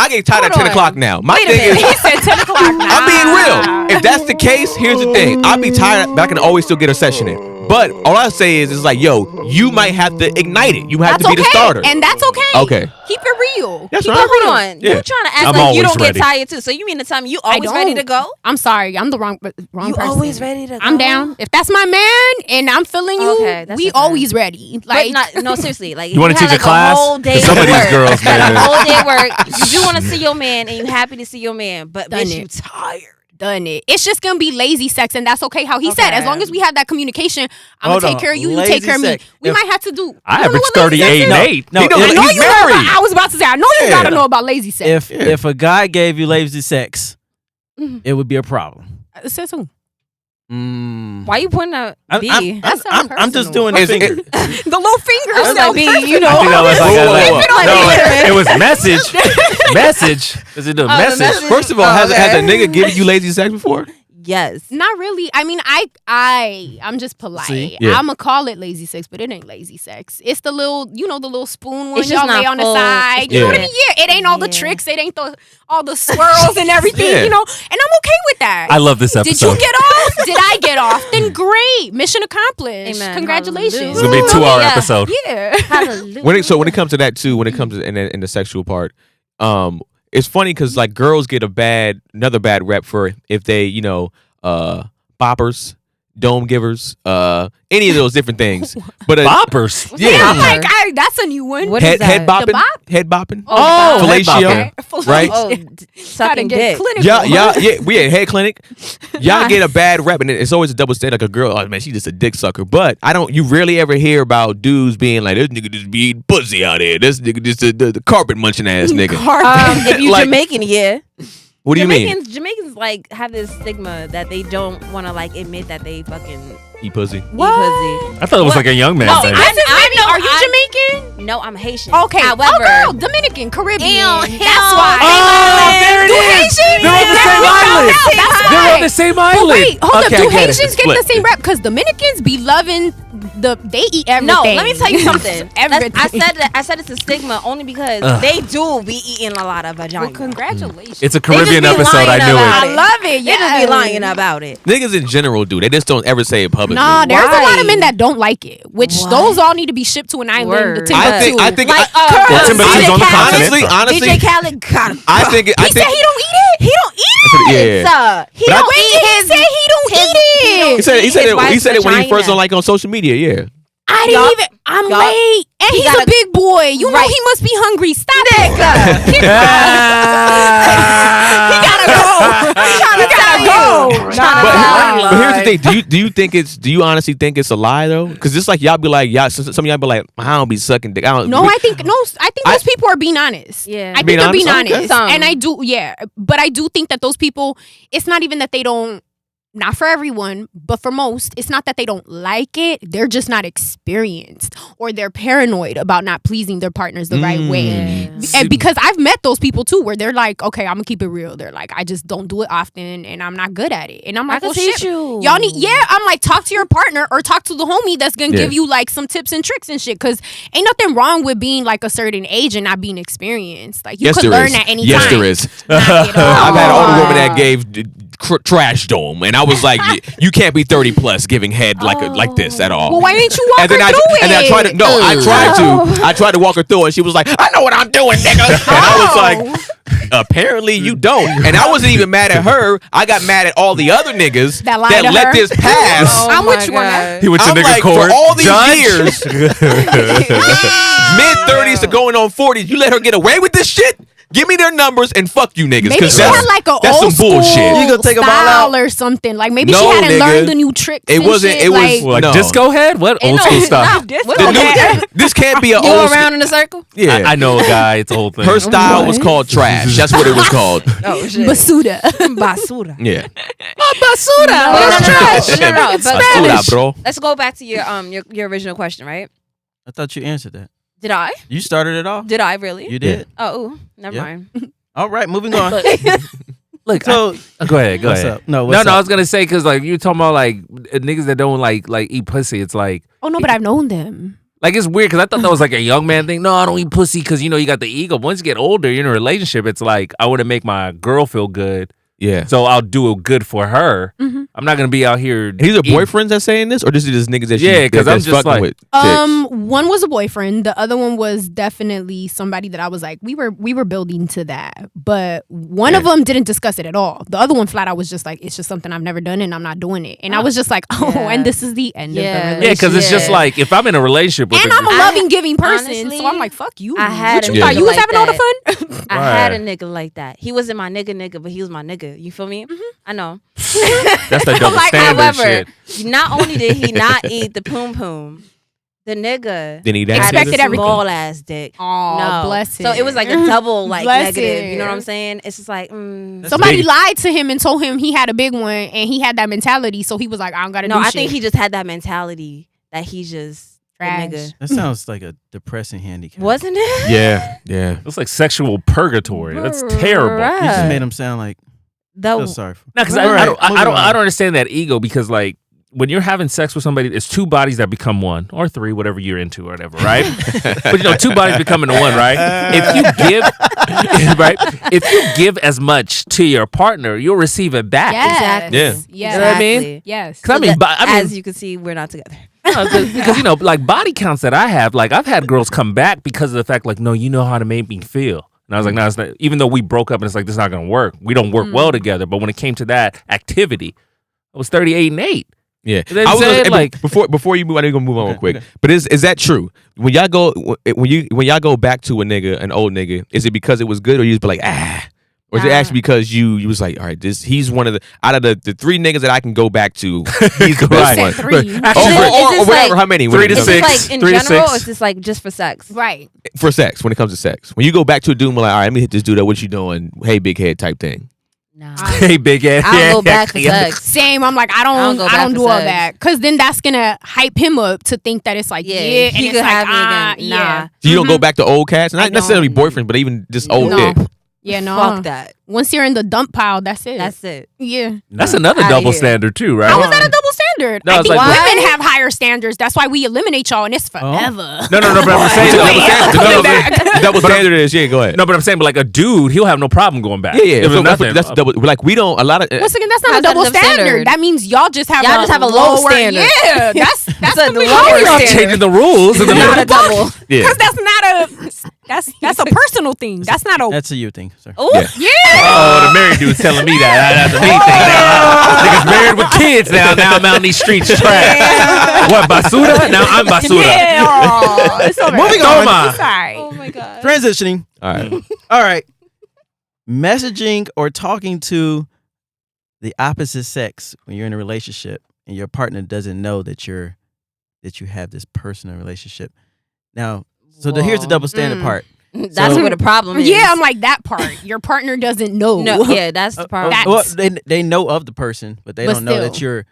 get tired at Hold 10 o'clock on. now. My Wait a thing minute. is, He said 10 o'clock. I'm being real. If that's the case, here's the thing. I'll be tired, but I can always still get a session in. But all I say is like, yo, you might have to ignite it. You have That's to be okay. the starter. And that's okay. Okay. Keep it real. That's Keep right. it real. Hold on. Yeah. You're trying to act I'm like you always don't ready. get tired too. So you mean to tell me you I always ready to don't. go? I'm sorry. I'm the wrong You person. always ready to go? I'm down. If that's my man and I'm feeling you, Okay, that's we okay. always ready. Like, Like, no, seriously. Like, You wanna have, teach a like, class? whole day 'Cause some at of these work. girls, You got a man. whole day at work. You do want to see your man, and you happy to see your man, but Done bitch, it. you tired. done it. It's just gonna be lazy sex, and that's okay. How he said, Okay. as long as we have that communication, I'm Hold gonna on. take care of you. You Lazy take care of me. sex. We If- might have to do. I You don't know average what lazy 38 sex and is? 8. No, He if- don't- I know he's you know married. about. I was about to say. I know you Yeah. gotta know about lazy sex. if a guy gave you lazy sex, it would be a problem. Says who? Why you pointing out B? I'm just doing a Is it- finger. The little finger. I was like, B, you I know. think that was like Whoa, whoa, whoa. no, it was message. Is it the message? message. First of all, has a nigga given you lazy sex before? Yes. Not really. I mean, I'm just polite. See? Yeah. I'ma call it lazy sex, but it ain't lazy sex. It's the little, the little spoon one It's just y'all lay not on the full. side. You know what I Yeah. mean? Yeah, it ain't all the Yeah. tricks. It ain't all the swirls and everything. Yeah. And I'm okay with that. I love this episode. Did you get off? Did I get off? Then great. Mission accomplished. Amen. Congratulations. It's gonna be a 2-hour Yeah. episode. Yeah. Hallelujah. When it comes to that too, when it comes to in the sexual part, it's funny because like girls get another bad rep for if they boppers, dome givers, any of those different things. But Boppers. yeah, I'm like, that's a new one. What head is that? bopping, The bop? head bopping. Oh, head fellatio, bopping. right? Oh, sucking dick. Yeah, we at head clinic. Y'all get a bad rep, and it's always a double standard. Like a girl, oh man, she's just a dick sucker. But you rarely ever hear about dudes being like, this nigga just be eating pussy out here. This nigga just the carpet munching ass nigga. If you Like- Jamaican, yeah. What do you mean? Jamaicans like have this stigma that they don't want to like admit that they fucking Eat pussy. eat pussy. I thought it was like a young man No, thing. Are you Jamaican? No, I'm Haitian. Okay. However, Oh, girl, Dominican, Caribbean. Ew, That's hell. why. Oh, there it is. They're on the same island. That's They're why. on the same But island. wait, hold Okay, up. Do I get it. Haitians get Split. the same rep? Because Dominicans be loving they eat everything. no, let me tell you something. Everything. I said it's a stigma only because they do be eating a lot of vagina. Well, congratulations. It's a They just Caribbean be episode. I lying knew about it. I love it. They Yeah. just be lying about it. Niggas in general do. They just don't ever say it publicly. Nah, there's a lot Why? of men that don't like it, which What? those all need to be shipped to an island. Word. To I think. Timbuktu. Like Well, Timbuktu's DJ on the Khaled. continent. Honestly, DJ Khaled got him. I think. He said he don't eat it. He don't eat it. Yeah. He But I- don't When eat did he his. say he don't his- eat it? He said His it. He wife's said it when he first vagina. on social media. Yeah. I didn't Yup. even. I'm Yup. late, and He he's gotta- a big boy. You know Right. he must be hungry. Stop it. He gotta go. I'm trying to tell you. But here's the thing. Do you think it's? Do you honestly think it's a lie though? Because it's like y'all be like, some of y'all be like, I don't be sucking dick. I don't. No, I think those people are being honest. Yeah. I think Being they're being honest? honest, Okay. and I do. Yeah, but I do think that those people. It's not even that they don't. Not for everyone, but for most, it's not that they don't like it. They're just not experienced, or they're paranoid about not pleasing their partners the right way. And because I've met those people too, where they're like, okay, I'm gonna keep it real. They're like, I just don't do it often, and I'm not good at it. And I'm I like, can well, teach shit. you. Y'all need, I'm like, talk to your partner or talk to the homie that's gonna give you like some tips and tricks and shit. Cause ain't nothing wrong with being like a certain age and not being experienced. Like you Yes, could there learn is. at any Yes, time. there is. Knock it I've had an off. older woman that gave trash dome, and I was like, you can't be 30 plus giving head like this at all. Well, why didn't you walk And then her I through and then I it? tried to I tried to walk her through it, and she was like, I know what I'm doing, nigga. And I was like, apparently you don't. And I wasn't even mad at her. I got mad at all the other niggas That lied to let her. this pass. I'm with you on that. He went to I'm nigga like, court. for all these Judge? years, mid 30s to going on 40s, you let her get away with this shit? Give me their numbers and fuck you niggas. Maybe 'cause she had like a that's old some bullshit. school You gonna take 'em all style out? or something. Like maybe No, she hadn't nigga. learned the new tricks. It and wasn't- shit. it was- like, Like No. disco head? What old school stuff? This can't be an You old go around in a circle? Yeah. I know a guy. It's a whole thing. Her style was called trash. That's what it was called. Oh shit. Basuda. Basura. Yeah. Basura. That's trash. No. Basura, bro. Let's go back to your original question, right? I thought you answered that. Did I? You started it off. Did I really? You did. Oh, ooh, never Yeah. mind. All right, moving on. Look, So go ahead. Go what's ahead. up? No, No, what's I up? was gonna say because like you talking about like niggas that don't like eat pussy. It's like Oh no, but I've known them. it's weird because I thought that was like a young man thing. No, I don't eat pussy because you know you got the ego. Once you get older, you're in a relationship. It's like I want to make my girl feel good, Yeah. so I'll do it good for her. Mhm. I'm not gonna be out here. These are eating- boyfriends that's saying this, or this is just niggas that Yeah, 'cause I'm that's just fucking like- with chicks? One was a boyfriend. The other one was definitely somebody that I was like, we were building to that. But one of them didn't discuss it at all. The other one flat out was just like, it's just something I've never done and I'm not doing it. And I was just like, oh, Yeah. and this is the end Yeah. of the Yeah, relationship. because it's just Yeah. like if I'm in a relationship with And a I'm a girl- loving, giving person, honestly, so I'm like, fuck you. I had What a you thought nigga you was like having all the that. fun? I had a Right. nigga like that. He wasn't my nigga, but he was my nigga. You feel me? I know. that's the double Like, standard however, shit. not only did he not eat the poom poom, the nigga Then he had Expected a everything. small ass dick. Oh, No. bless him. So it was like a double like Bless negative. You know what him. I'm saying? It's just like Somebody big. lied to him and told him he had a big one, and he had that mentality. So he was like, I don't gotta no. do I shit. think he just had that mentality that he's just a Trash. nigga. That sounds like a depressing handicap. Wasn't it? Yeah, yeah. It's like sexual purgatory. That's terrible. Bruh. You just made him sound like The so sorry. For, No, because All right, I don't moving on. understand that ego because like when you're having sex with somebody, it's two bodies that become one or three, whatever you're into or whatever, right? But you know, two bodies becoming one, right? If you give, right? If you give as much to your partner, you'll receive it back. Yes. Exactly. Yeah. Yes. You know what I mean? Exactly. Yes. 'Cause I mean, as you can see, we're not together. because you know, like body counts that I have, like I've had girls come back because of the fact, like, no, you know how to make me feel. And I was like, no, it's not. Even though we broke up and it's like, this is not going to work. We don't work well together. But when it came to that activity, I was 38 and 8. Yeah, They I was said, gonna, like- before you move, I know you're gonna move on real quick. okay. But is that true? When y'all go back to a nigga, an old nigga, is it because it was good, or you just be like or is it Nah. actually because you was like, all right, he's one of the out of the 3 niggas that I can go back to, he's the best Right. one. Said 3. Is Or this whatever, like- how many? 3 to Is 6. this like in 3 to general, 6. or is this like just for sex? Right. For sex, when it comes to sex, when you go back to a dude and be like, all right, let me hit this dude up. What you doing? Hey, big head type thing. Nah. Hey, big ass. I don't go back for sex. Same. I'm like, I don't don't go back do for all sex. that. Cause then that's gonna hype him up to think that it's like, Yeah, yeah, he and could it's have me like, again. yeah. Nah. So you don't go back to old cats, I not necessarily don't. boyfriends, but even just old No. dick. Yeah, no. Fuck that. Once you're in the dump pile, that's it. That's it. yeah. That's another Outta double here. standard too, right? How is that a double standard? No, I it's think like- women have higher standards. That's why we eliminate y'all, and it's forever. No, but I'm saying The double like, standard- coming the back. double standard is yeah. Go ahead. no, but I'm saying like a dude, he'll have no problem going back. Yeah. If So it's nothing. that's double. Like we don't a lot of. Once again, that's not How's a that double double standard. standard? That means y'all just have Y'all just have a low lower- standard. Yeah, that's a completely lower wrong. Y'all standard. changing the rules in the Not middle. a double. Yeah. Because that's not that's a personal thing. That's not a That's a you thing, sir. Ooh. Yeah. Oh, the married dude's telling me that. That's the main thing now. Niggas married with kids now. Now I'm out in these streets trash. What, basura? Now I'm basura. Yeah, aw, it's all right. Moving on. Toma. It's all right. Oh my god. Transitioning. All right. All right. Messaging or talking to the opposite sex when you're in a relationship and your partner doesn't know that you have this personal relationship. Now, here's the Whoa. double standard Mm. part. That's So- where the problem is. Yeah, I'm like that part. Your partner doesn't know. No, yeah, that's the problem. That's- Well, they know of the person, but they But don't know that still. you're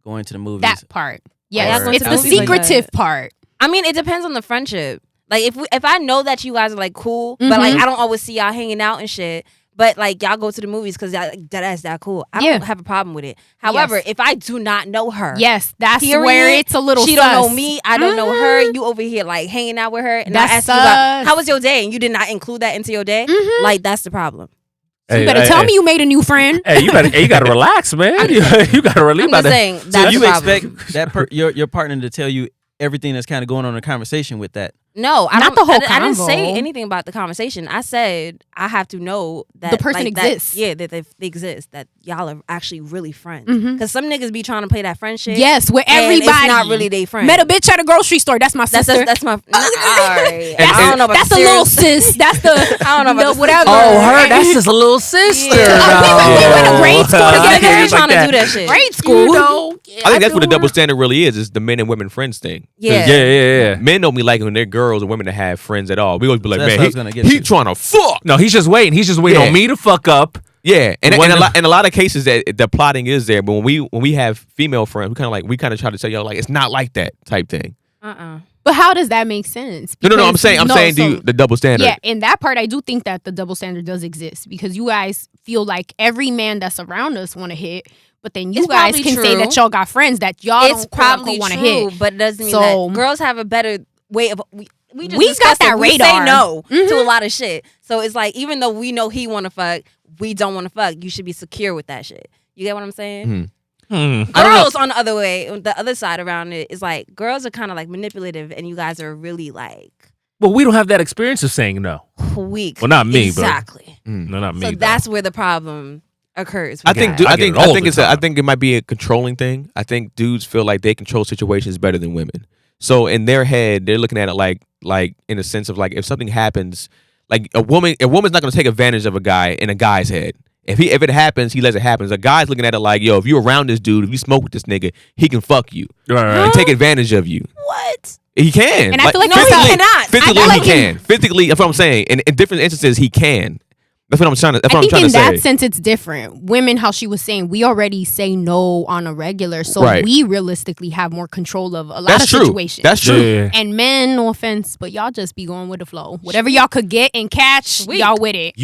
going to the movies. That part. Yeah, Yes, going it's to the the movies like secretive that. part. I mean, it depends on the friendship. Like if I know that you guys are like cool, but like I don't always see y'all hanging out and shit. But like y'all go to the movies because that's that cool. I Yeah. don't have a problem with it. However, Yes. if I do not know her, Yes, that's period, where it's a little. she sus. don't know me, I don't know her. You over here like hanging out with her, and That's I ask you about sus. how was your day, and you did not include that into your day. Like that's the problem. You better tell me you made a new friend. Hey, you gotta relax, man. You gotta relieve I'm about just that. saying So that's you the problem. expect that your partner to tell you everything that's kind of going on in a conversation with that. No, I Not don't, the whole I didn't say convo. anything about the conversation. I said I have to know that The person like, that- exists. yeah, that they exist. That y'all are actually really friends. Mhm. Because some niggas be trying to play that friend shit. Yes, with and everybody. it's not really they friend. Met a bitch at a grocery store. That's my sister. That's my. Alright. That's, I don't know about that's the a little serious- sis. That's the I don't know about the whatever. Oh, her. That's just a little sister. Yeah. We went to grade school together. They're Like trying that. to do that shit. Grade school. You know, I think that's what the double standard really is the men and women friends thing. Yeah. Yeah. Men don't be liking when they're girls and women to have friends at all. We always be like, So that's man, what I was gonna get he to. trying to fuck. No, he's just waiting. He's just waiting Yeah. on me to fuck up. Yeah, and One a of- lot in a lot of cases that the plotting is there, but when we have female friends, we kind of try to tell y'all like it's not like that type thing. But how does that make sense? No, I'm Because- saying no, to so- you the double standard. Yeah, in that part, I do think that the double standard does exist because you guys feel like every man that's around us want to hit, but then you It's guys probably can say true. that y'all got friends that y'all It's don't probably want to true, hit. but it doesn't mean So- that girls have a better way of. We just We got discussed that it. We radar. say no to Mhm. a lot of shit. So it's like even though we know he want to fuck, we don't want to fuck. You should be secure with that shit. You get what I'm saying? Mhm. Girls on the other way, the other side around it is like girls are kind of like manipulative, and you guys are really like Well, we don't have that experience of saying no. weak. Well, not me, but- exactly. No, not me. So though. that's where the problem occurs. I with think guys. I get it all the I time. think it might be a controlling thing. I think dudes feel like they control situations better than women. So in their head, they're looking at it like in a sense of like if something happens, like a woman's not going to take advantage of a guy in a guy's head. If it happens, he lets it happen. A guy's looking at it like, yo, if you're around this dude, if you smoke with this nigga, he can fuck you Right. and take advantage of you. what? He can. And I feel like No, he that's a- cannot. Physically, I feel he like can. Physically, that's what I'm saying. In different instances, he can. That's what I'm trying to. That's I what I'm think trying in to say. that sense it's different. Women, how she was saying, we already say no on a regular, so Right. we realistically have more control of a lot That's of true. situations. That's true. Yeah. And men, no offense, but y'all just be going with the flow. Whatever y'all could get and catch, Sweet. y'all with it.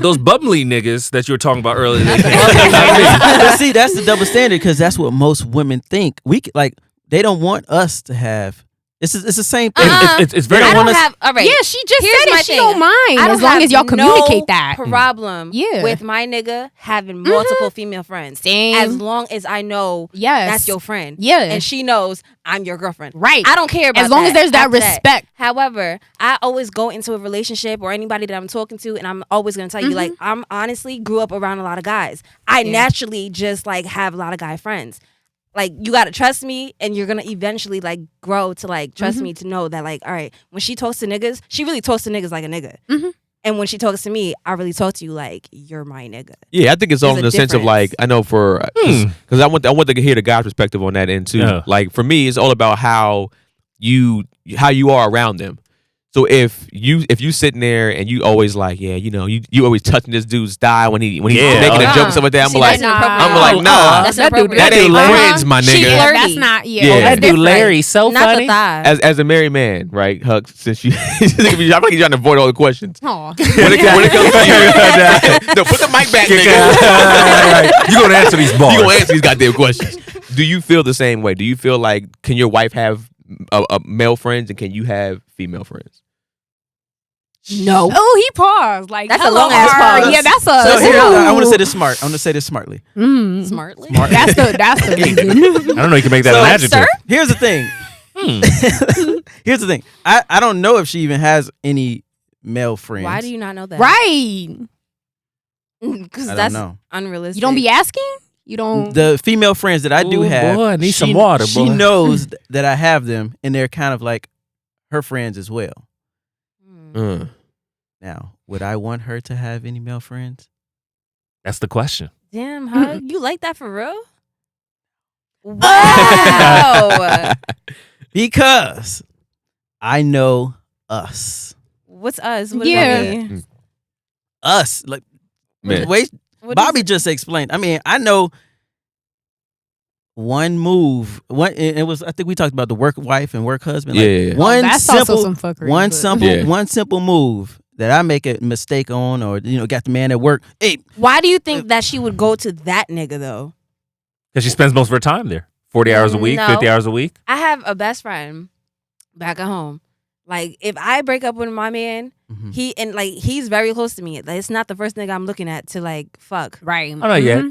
Those bubbly niggas that you were talking about earlier. But see, that's the double standard because that's what most women think. They don't want us to have. It's the same thing. It's very. I don't want us- have. All right. Yeah, she just Here's said my it. She thing. don't mind I don't as long have as y'all communicate no that. problem Yeah. with my nigga having multiple female friends. Same. As long as I know Yes. that's your friend. Yeah. And she knows I'm your girlfriend. Right. I don't care about As long as there's that after respect. However, I always go into a relationship or anybody that I'm talking to, and I'm always gonna tell you, like, I'm honestly grew up around a lot of guys. I naturally just like have a lot of guy friends. like you gotta trust me, and you're gonna eventually like grow to like trust me to know that like, all right, when she talks to niggas, she really talks to niggas like a nigga. And when she talks to me, I really talk to you like you're my nigga. Yeah, I think it's all There's in a the sense of difference. like, I know for because I want to hear the guy's perspective on that end too. Yeah. Like for me, it's all about how you are around them. So if you sitting there and you always like, yeah, you know, you always touching this dude's thigh when he's Yeah. making a Nah. joke and stuff like that, See, that's inappropriate. I'm like, nah, That's that dude- inappropriate. that ain't Larry- friends, my She nigga. flirty. That's not. Yeah. Yeah. That That's dude different. Larry so Not funny. the thigh. As a married man, right, Huck? Since you, I'm like you're trying to avoid all the questions. Aw. When it comes to you, no, put the mic back, nigga. You gonna answer these bars? You gonna answer these goddamn questions. Do you feel the same way? Do you feel like can your wife have male friends and can you have female friends? No. Oh, he paused. Like That's a hello, long-ass hard. pause. Yeah, that's a. So here, I want to Ooh. say this smart. I want to say this smartly. Smartly. That's the reason. I don't know. You can make that So, an adjective. sir? Here's the thing. Here's the thing. I don't know if she even has any male friends. Why do you not know that? Right. Because I don't that's know. unrealistic. You don't be asking. You don't. The female friends that I do Ooh, have, boy, I need she, some water, she boy. knows that I have them, and they're kind of like her friends as well. Now, would I want her to have any male friends? That's the question. Damn, huh? You like that for real? Wow. Because I know us. What's us? What Yeah. does that mean? Us. Like, Man. wait, What Bobby is- just explained. I mean, I know one move. It was. I think we talked about the work wife and work husband. Like, Yeah. One that's simple, also some fuckery. one but- simple, Yeah. one simple move that I make a mistake on, or got the man at work. Hey, Why do you think that she would go to that nigga though? Because she spends most of her time there. 40 hours a week, No. 50 hours a week. I have a best friend back at home. Like if I break up with my man, Mhm. he's very close to me. Like, it's not the first nigga I'm looking at to like fuck. Right. Oh, not yet.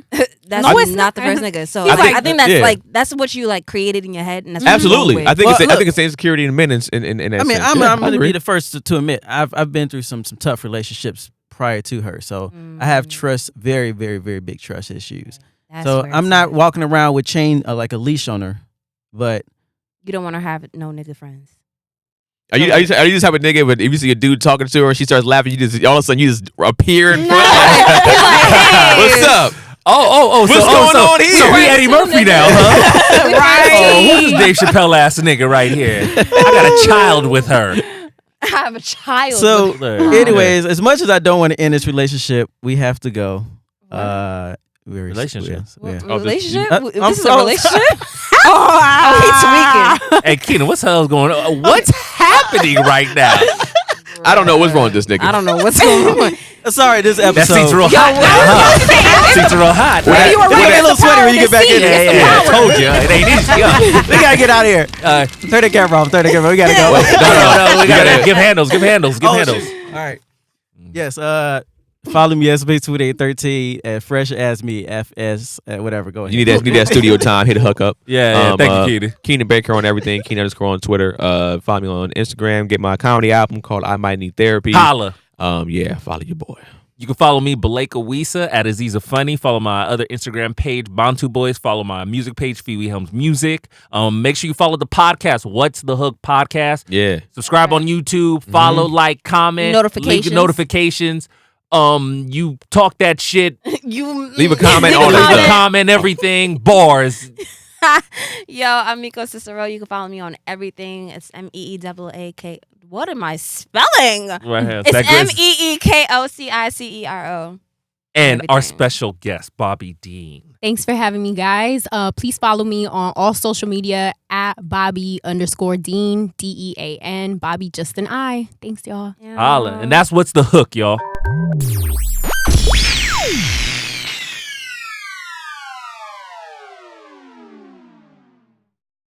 That's No, it's not the not. first nigga. So He's I like- think that's yeah. like that's what you like created in your head, and that's what you're Absolutely. going I with. think Well, I look. think it's insecurity in men in that I mean, sense. I'm Yeah, I going to agree. be the first to admit I've been through some tough relationships prior to her, so I have trust, very, very, very big trust issues. That's So where I'm it's not at. walking around with chain like a leash on her, but You don't want to have no nigga friends. Are you just have a nigga, but if you see a dude talking to her and she starts laughing, you just all of a sudden you just appear in front. He's like, hey. What's up? Oh, What's going on here? So we Eddie Murphy now, huh? Right. Oh, who's this Dave Chappelle ass nigga right here? I got a child with her. I have a child. so with- anyways, as much as I don't want to end this relationship, we have to go. Relationship? Yeah. relationship? I'm This is a so- relationship? Oh, he's tweaking. Hey, Keenan, what's the hell's going on? What's happening right now? I don't know what's wrong with this nigga. I don't know what's going on. Sorry, this That episode. seat's real hot now, huh? Seats are real hot. Well, You were They right. get a little It's the sweaty power when you of get back the in seat. there. It's the I power. told you. It ain't easy. We gotta get out of here. Turn the camera off. Turn the camera. We gotta go. No, we gotta gotta- give handles. Give handles. Give handles. Shit. All right. Yes. Follow me SB2813 at Fresh As Me FS whatever. Go ahead. You need that studio time. Hit a hook up. Yeah, thank you, Keenan. Keenan Baker on everything. Keenan _ on Twitter. Follow me on Instagram. Get my comedy album called I Might Need Therapy. Holla. Yeah, follow your boy. You can follow me, Bileko Wissa, at Aziza Funny. Follow my other Instagram page, Bantu Boys. Follow my music page, Phoebe Helms Music. Make sure you follow the podcast, What's the Hook Podcast. Yeah. Subscribe on YouTube. Follow, like, comment. Notifications. Leave notifications. You talk that shit. You Leave a comment, all Leave that a stuff. comment, everything. Bars. Yo, I'm Meeko Cicero. You can follow me on everything. It's MEEAAK. What am I spelling? Right here. It's That goes- MEEKOCICERO. And our everything. special guest, Bobby Dean. Thanks for having me, guys. Please follow me on all social media at Bobby_Dean, DEAN, Bobby just an I. Thanks, y'all. Holla. And that's What's the Hook, y'all.